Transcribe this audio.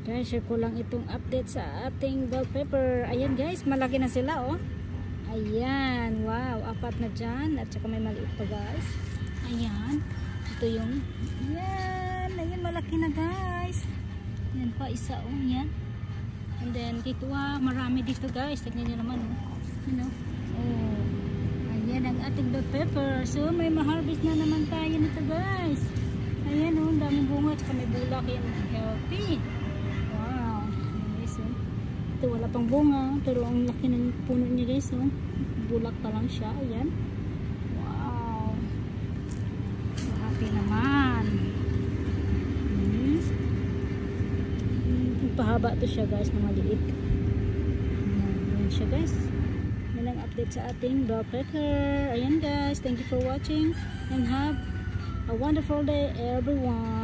Guys, share ko lang itong update sa ating bell pepper. Ayan guys, malaki na sila oh. Ayan, wow, 4 na dyan. At saka may maliit pa guys. Ayan, ito yung, ayan, ayan, malaki na guys. Ayan pa, isa oh, ayan. And then dito marami dito guys. Tignan nyo naman oh. You know? Oh, ayan ang ating bell pepper. So may ma-harvest na naman tayo nito guys. Ayan oh, daming bunga. At saka may bulak yan. Healthy. Ito wala pang bunga, pero ang laki ng puno niya guys, oh. Bulak pa lang siya, ayan. Wow. Happy naman. Pahaba to siya guys na maliit. Ayan siya guys. Yan ang update sa ating bell pepper. Ayan guys, thank you for watching and have a wonderful day everyone.